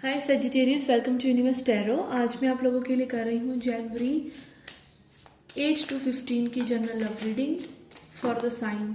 Hi Sagittarius, welcome to Universe Tarot. आज मैं आप लोगों के लिए कर रही हूँ जनवरी 8 to 15 की general love reading for the sign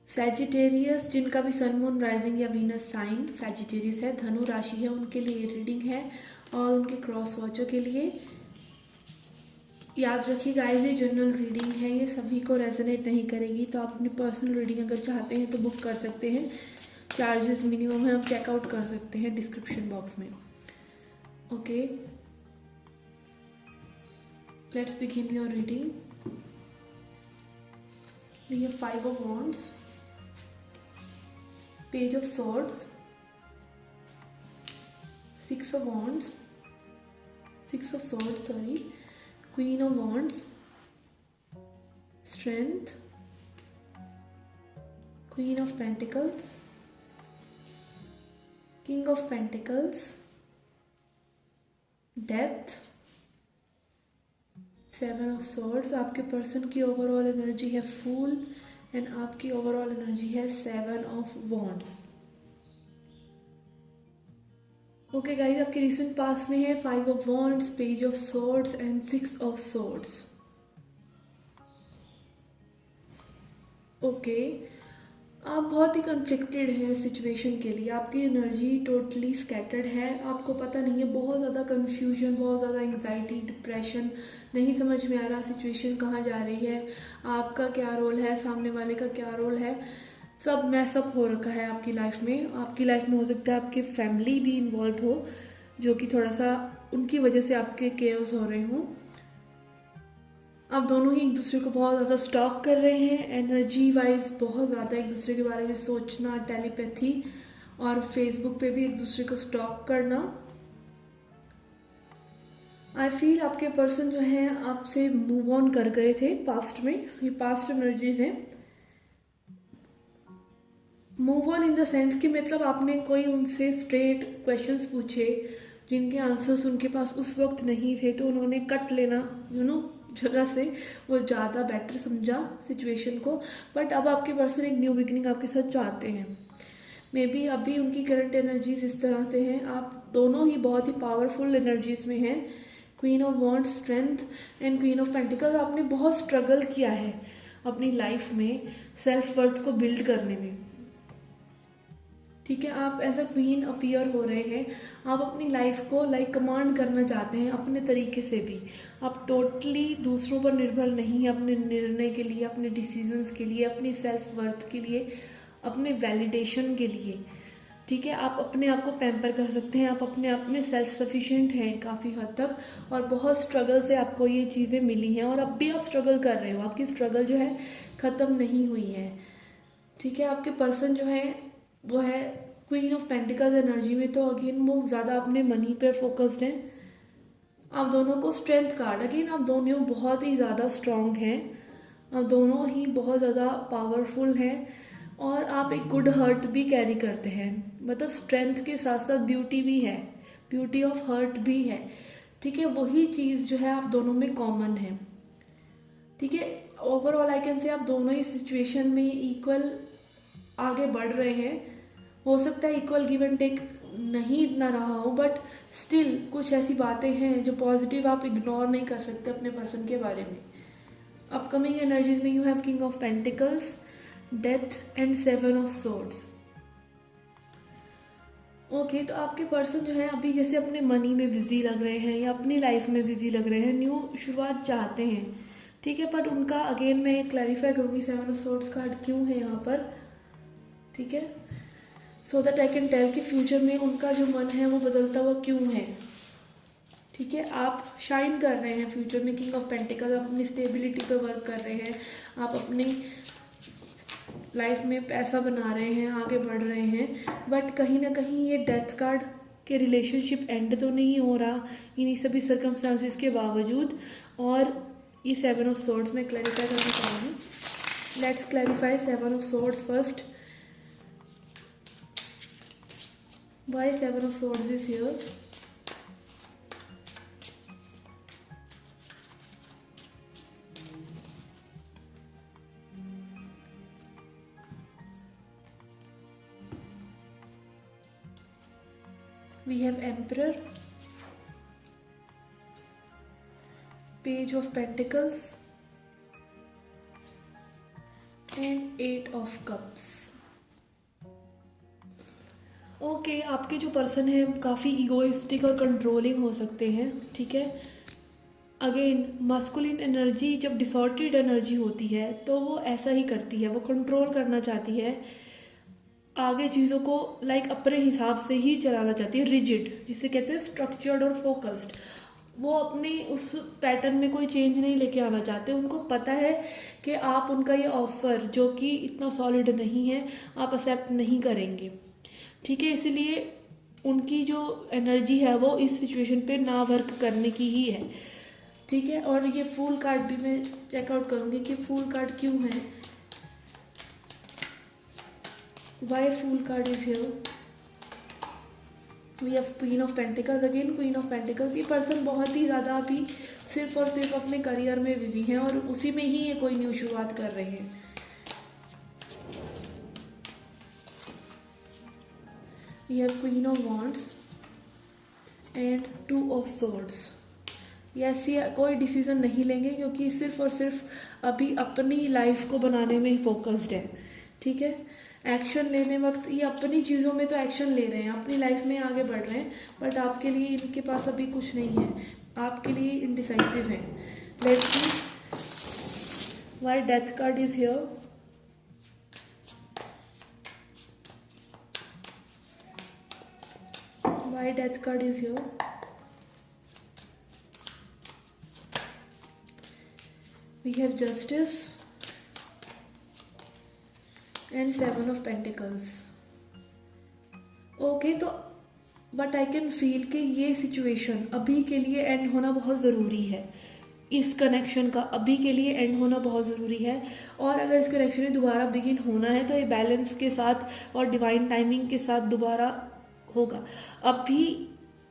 Sagittarius, जिनका भी सन मून राइजिंग या वीनस साइन सैजिटेरियस है, धनु राशि है, उनके लिए ये रीडिंग है और उनके क्रॉस वॉचर के लिए। याद रखिए गाइस, ये जनरल रीडिंग है, ये सभी को रेजोनेट नहीं करेगी, तो आप अपनी पर्सनल रीडिंग अगर चाहते हैं तो बुक कर सकते हैं। चार्जेस मिनिमम है, आप चेकआउट कर सकते हैं डिस्क्रिप्शन बॉक्स में। Okay, let's begin your reading. We have 5 of Wands, Page of Swords, 6 of Wands, Queen of Wands, Strength, Queen of Pentacles, King of Pentacles, Death, 7 of Swords। आपके person की overall energy है fool and आपकी overall energy है 7 of Wands। Okay guys, आपके recent पास में है 5 of Wands, Page of Swords and 6 of Swords। Okay, आप बहुत ही कन्फ्लिक्टेड हैं सिचुएशन के लिए, आपकी एनर्जी टोटली स्कैटर्ड है, आपको पता नहीं है, बहुत ज़्यादा कन्फ्यूजन, बहुत ज़्यादा एंग्जाइटी, डिप्रेशन, नहीं समझ में आ रहा सिचुएशन कहाँ जा रही है, आपका क्या रोल है, सामने वाले का क्या रोल है, सब मैसअप हो रखा है आपकी लाइफ में। आपकी लाइफ में हो सकता है आपकी फैमिली भी इन्वॉल्व हो, जो कि थोड़ा सा उनकी वजह से आपके केओस हो रहे हों। आप दोनों ही एक दूसरे को बहुत ज़्यादा स्टॉक कर रहे हैं, एनर्जी वाइज बहुत ज़्यादा एक दूसरे के बारे में सोचना, टेलीपैथी, और फेसबुक पे भी एक दूसरे को स्टॉक करना। आई फील आपके पर्सन जो हैं आपसे मूव ऑन कर गए थे पास्ट में, ये पास्ट एनर्जीज हैं। Move on in the sense कि मतलब आपने कोई उनसे स्ट्रेट क्वेश्चंस पूछे जिनके आंसर्स उनके पास उस वक्त नहीं थे, तो उन्होंने कट लेना जगह से वो ज़्यादा बेटर समझा सिचुएशन को। बट अब आपके पर्सन एक न्यू बिगनिंग आपके साथ चाहते हैं। मे बी अभी उनकी करंट एनर्जीज इस तरह से हैं, आप दोनों ही बहुत ही पावरफुल एनर्जीज में हैं। Queen of wands, strength and queen of pentacles. आपने बहुत स्ट्रगल किया है अपनी लाइफ में सेल्फ वर्थ को बिल्ड करने में, ठीक है। आप एज अ क्वीन अपीयर हो रहे हैं, आप अपनी लाइफ को कमांड करना चाहते हैं अपने तरीके से भी। आप टोटली दूसरों पर निर्भर नहीं हैं अपने निर्णय के लिए, अपने डिसीजंस के लिए, अपनी सेल्फ वर्थ के लिए, अपने वैलिडेशन के लिए, ठीक है। आप अपने आप को पैम्पर कर सकते हैं, आप अपने आप में सेल्फ सफिशिएंट हैं काफ़ी हद तक, और बहुत स्ट्रगल से आपको ये चीज़ें मिली हैं, और अब भी आप स्ट्रगल कर रहे हो, आपकी स्ट्रगल जो है ख़त्म नहीं हुई है, ठीक है। आपके पर्सन जो है वो है क्वीन ऑफ पेंटिकल्स एनर्जी में, तो अगेन वो ज़्यादा अपने मनी पे फोकस्ड हैं। आप दोनों को स्ट्रेंथ कार्ड, अगेन आप दोनों बहुत ही ज़्यादा स्ट्रांग हैं, आप दोनों ही बहुत ज़्यादा पावरफुल हैं, और आप एक गुड हर्ट भी कैरी करते हैं। मतलब स्ट्रेंथ के साथ साथ ब्यूटी भी है, ब्यूटी ऑफ हर्ट भी है, ठीक है। वही चीज़ जो है आप दोनों में कॉमन है, ठीक है। ओवरऑल आई कैन से आप दोनों ही सिचुएशन में इक्वल आगे बढ़ रहे हैं। हो सकता है इक्वल गिव एंड टेक नहीं इतना रहा हो, बट स्टिल कुछ ऐसी बातें हैं जो पॉजिटिव आप इग्नोर नहीं कर सकते अपने पर्सन के बारे में। अपकमिंग एनर्जीज में you have king of pentacles, death and 7 of swords. Okay, तो आपके पर्सन जो है अभी जैसे अपने मनी में बिजी लग रहे हैं या अपनी लाइफ में बिजी लग रहे हैं, न्यू शुरुआत चाहते हैं, ठीक है। पर उनका अगेन मैं क्लैरिफाई करूँगी 7 ऑफ सोर्ड्स कार्ड क्यों है यहाँ पर, ठीक है, so that I can tell कि फ्यूचर में उनका जो मन है वो बदलता हुआ क्यों है, ठीक है। आप शाइन कर रहे हैं फ्यूचर में, किंग ऑफ पेंटिकल्स, आप अपनी स्टेबिलिटी पे वर्क कर रहे हैं, आप अपनी लाइफ में पैसा बना रहे हैं, आगे बढ़ रहे हैं, बट कहीं ना कहीं ये डेथ कार्ड के रिलेशनशिप एंड तो नहीं हो रहा इन्हीं सभी सर्कमस्टांसिस के बावजूद। और ये 7 ऑफ सोर्ड्स में क्लैरिफाई करना चाहूँगी। Let's clarify 7 of swords first. Why 7 of Swords is here? We have Emperor, Page of Pentacles and Eight of Cups. Okay, आपके जो पर्सन है काफ़ी ईगोइस्टिक और कंट्रोलिंग हो सकते हैं, ठीक है। अगेन मास्कुलिन एनर्जी जब डिसऑर्डर्ड एनर्जी होती है तो वो ऐसा ही करती है, वो कंट्रोल करना चाहती है, आगे चीज़ों को लाइक अपने हिसाब से ही चलाना चाहती है, रिजिड जिसे कहते हैं, स्ट्रक्चर्ड और फोकस्ड। वो अपने उस पैटर्न में कोई चेंज नहीं लेके आना चाहते। उनको पता है कि आप उनका ये ऑफ़र जो कि इतना सॉलिड नहीं है आप एक्सेप्ट नहीं करेंगे, ठीक है। इसलिए उनकी जो एनर्जी है वो इस सिचुएशन पे ना वर्क करने की ही है, ठीक है। और ये फूल कार्ड भी मैं चेकआउट करूँगी कि फूल कार्ड क्यों है, why fool card is here. We have queen of pentacles, again queen of pentacles. ये पर्सन बहुत ही ज़्यादा अभी सिर्फ और सिर्फ अपने करियर में बिजी हैं और उसी में ही ये कोई न्यू शुरुआत कर रहे हैं। We have queen of wands and two of swords. Yes, ये कोई डिसीजन नहीं लेंगे क्योंकि सिर्फ और सिर्फ अभी अपनी लाइफ को बनाने में ही फोकस्ड है, ठीक है। एक्शन लेने वक्त ये अपनी चीज़ों में तो एक्शन ले रहे हैं, अपनी लाइफ में आगे बढ़ रहे हैं, बट आपके लिए इनके पास अभी कुछ नहीं है, आपके लिए इनडिसाइसिव है। Let's see why death card is here. Why death card is here. We have justice and seven of pentacles. Okay, तो बट आई कैन फील कि ये सिचुएशन अभी के लिए एंड होना बहुत ज़रूरी है, इस कनेक्शन का अभी के लिए एंड होना बहुत ज़रूरी है। और अगर इस कनेक्शन में दोबारा बिगिन होना है तो ये बैलेंस के साथ और डिवाइन टाइमिंग के साथ दोबारा होगा। अभी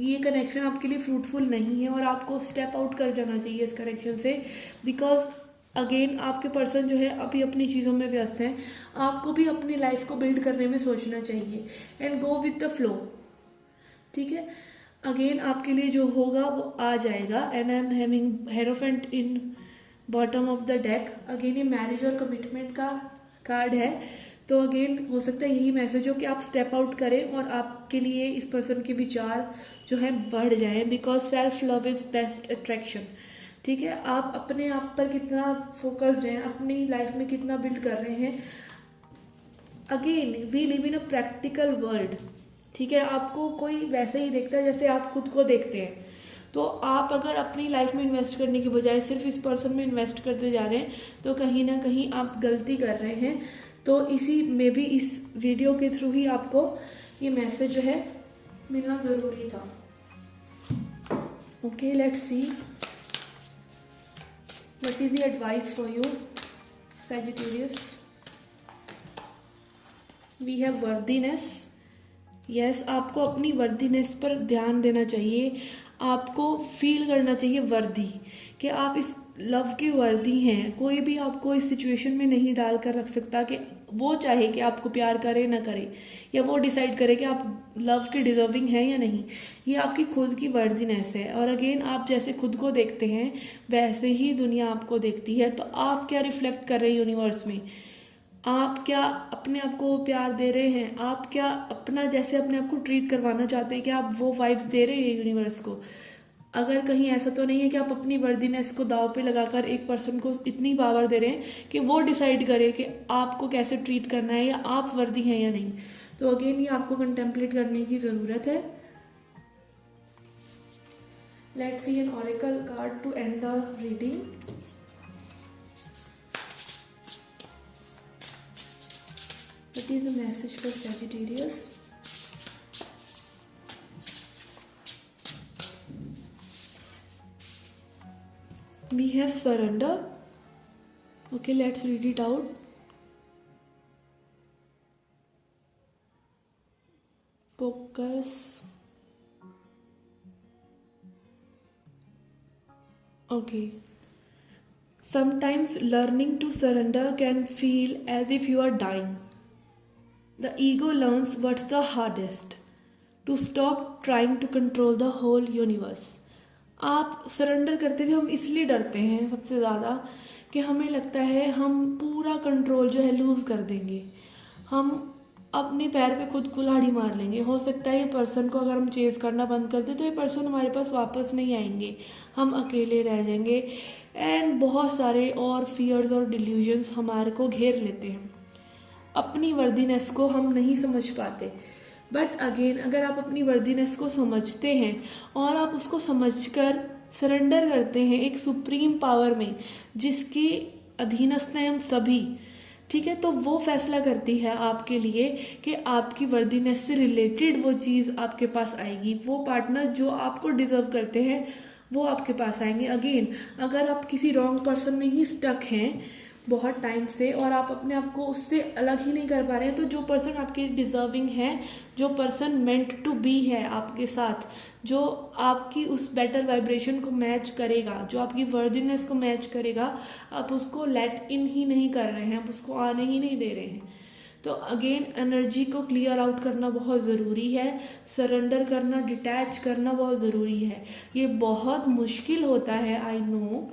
ये कनेक्शन आपके लिए फ्रूटफुल नहीं है और आपको स्टेप आउट कर जाना चाहिए इस कनेक्शन से, बिकॉज अगेन आपके पर्सन जो है अभी अपनी चीज़ों में व्यस्त हैं। आपको भी अपनी लाइफ को बिल्ड करने में सोचना चाहिए and go with the flow, ठीक है। अगेन आपके लिए जो होगा वो आ जाएगा। And I am having hierophant in bottom of the deck. Again ये मैरिज और कमिटमेंट का कार्ड है, तो अगेन हो सकता है यही मैसेज हो कि आप स्टेप आउट करें और आपके लिए इस पर्सन के विचार जो है बढ़ जाएं, because self love is best attraction, ठीक है। आप अपने आप पर कितना फोकस्ड हैं, अपनी लाइफ में कितना बिल्ड कर रहे हैं। Again we live in a practical world, ठीक है। आपको कोई वैसे ही देखता है जैसे आप खुद को देखते हैं। तो आप अगर अपनी लाइफ में इन्वेस्ट करने की बजाय सिर्फ इस पर्सन में इन्वेस्ट करते जा रहे हैं तो कहीं ना कहीं आप गलती कर रहे हैं। तो इसी में भी इस वीडियो के थ्रू ही आपको ये मैसेज जो है मिलना ज़रूरी था। Okay, let's see what is the advice for you, Sagittarius? We have worthiness. Yes, आपको अपनी वर्दीनेस पर ध्यान देना चाहिए। आपको फील करना चाहिए वर्दी, कि आप इस लव की वर्दी हैं। कोई भी आपको इस सिचुएशन में नहीं डाल कर रख सकता कि वो चाहे कि आपको प्यार करे ना करे, या वो डिसाइड करे कि आप लव के डिजर्विंग हैं या नहीं। ये आपकी खुद की वर्दीनेस है। और अगेन आप जैसे खुद को देखते हैं वैसे ही दुनिया आपको देखती है। तो आप क्या रिफ्लेक्ट कर रहे हैं यूनिवर्स में, आप क्या अपने आप को प्यार दे रहे हैं, आप क्या अपना जैसे अपने आप को ट्रीट करवाना चाहते हैं कि आप वो वाइब्स दे रहे हैं यूनिवर्स को। अगर कहीं ऐसा तो नहीं है कि आप अपनी वर्दीनेस को दाव पे लगाकर एक पर्सन को इतनी पावर दे रहे हैं कि वो डिसाइड करे कि आपको कैसे ट्रीट करना है या आप वर्दी हैं या नहीं। तो अगेन ये आपको कंटेम्पलेट करने की ज़रूरत है। Let's see an oracle card to end the reading. What is the message for Sagittarius? We have surrender. Okay, let's read it out. Focus. Okay. Sometimes learning to surrender can feel as if you are dying. The ego learns what's the hardest. To stop trying to control the whole universe. आप surrender करते हुए हम इसलिए डरते हैं सबसे ज़्यादा कि हमें लगता है हम पूरा कंट्रोल जो है लूज़ कर देंगे, हम अपने पैर पे खुद कुल्हाड़ी मार लेंगे। हो सकता है ये पर्सन को अगर हम चेज़ करना बंद कर दें तो ये पर्सन हमारे पास वापस नहीं आएंगे, हम अकेले रह जाएंगे, एंड बहुत सारे और फियर्स और डिल्यूजन्स हमारे को घेर लेते हैं। अपनी वर्दीनेस को हम नहीं समझ पाते। बट अगेन, अगर आप अपनी वर्दीनेस को समझते हैं और आप उसको समझकर सरेंडर करते हैं एक सुप्रीम पावर में जिसकी अधीनस्थ हैं हम सभी, ठीक है, तो वो फैसला करती है आपके लिए कि आपकी वर्दीनेस से रिलेटेड वो चीज़ आपके पास आएगी, वो पार्टनर जो आपको डिजर्व करते हैं वो आपके पास आएंगे। अगेन, अगर आप किसी रॉन्ग पर्सन में ही स्टक हैं बहुत टाइम से और आप अपने आप को उससे अलग ही नहीं कर पा रहे हैं, तो जो पर्सन आपके डिजर्विंग है, जो पर्सन मेंट टू बी है आपके साथ, जो आपकी उस बेटर वाइब्रेशन को मैच करेगा, जो आपकी वर्दीनेस को मैच करेगा, आप उसको लेट इन ही नहीं कर रहे हैं, आप उसको आने ही नहीं दे रहे हैं। तो अगेन, एनर्जी को क्लियर आउट करना बहुत ज़रूरी है, सरेंडर करना, डिटैच करना बहुत ज़रूरी है। ये बहुत मुश्किल होता है, I know.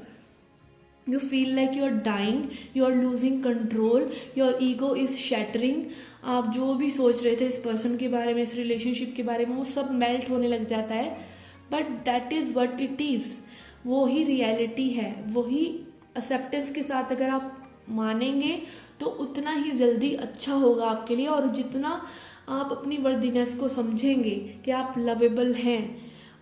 You feel like you're dying, you're losing control, your ego is shattering। आप जो भी सोच रहे थे इस पर्सन के बारे में, इस रिलेशनशिप के बारे में, वो सब मेल्ट होने लग जाता है। But that is what it is, वो ही रियलिटी है। वही एक्सेप्टेंस के साथ अगर आप मानेंगे तो उतना ही जल्दी अच्छा होगा आपके लिए। और जितना आप अपनी वर्दीनेस को समझेंगे कि आप लवेबल हैं,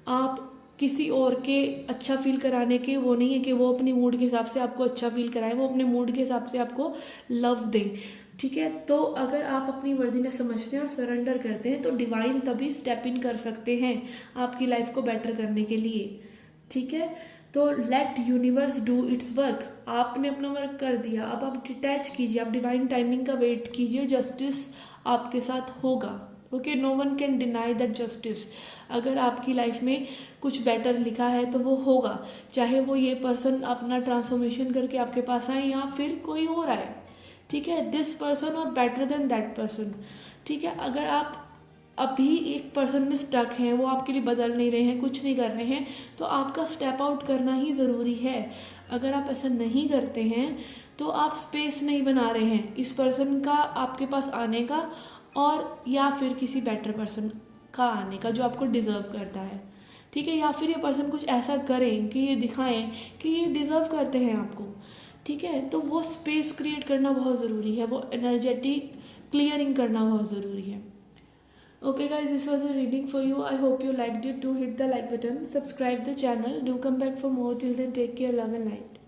आप किसी और के अच्छा फील कराने के वो नहीं है कि वो अपनी मूड के हिसाब से आपको अच्छा फील कराएं, वो अपने मूड के हिसाब से आपको लव दें, ठीक है। तो अगर आप अपनी वर्दीनेस समझते हैं और सरेंडर करते हैं तो डिवाइन तभी स्टेप इन कर सकते हैं आपकी लाइफ को बेटर करने के लिए, ठीक है। तो let universe do its work. आपने अपना वर्क कर दिया, अब आप डिटैच कीजिए, आप डिवाइन टाइमिंग का वेट कीजिए, जस्टिस आपके साथ होगा। Okay, no one can deny that justice. अगर आपकी लाइफ में कुछ बेटर लिखा है तो वो होगा, चाहे वो ये पर्सन अपना ट्रांसफॉर्मेशन करके आपके पास आए या फिर कोई और आए, ठीक है। दिस पर्सन और बेटर देन दैट पर्सन, ठीक है। अगर आप अभी एक पर्सन में स्टक हैं, वो आपके लिए बदल नहीं रहे हैं, कुछ नहीं कर रहे हैं, तो आपका स्टेप आउट करना ही ज़रूरी है। अगर आप ऐसा नहीं करते हैं तो आप स्पेस नहीं बना रहे हैं इस पर्सन का आपके पास आने का, और या फिर किसी बेटर पर्सन का आने का जो आपको डिज़र्व करता है, ठीक है। या फिर ये पर्सन कुछ ऐसा करें कि ये दिखाएं कि ये डिज़र्व करते हैं आपको, ठीक है। तो वो स्पेस क्रिएट करना बहुत ज़रूरी है, वो एनर्जेटिक क्लियरिंग करना बहुत ज़रूरी है। Okay guys, this was a reading for you. I hope you liked it. Do hit the like button, subscribe the channel, do come back for more. Till then, take care, love and light.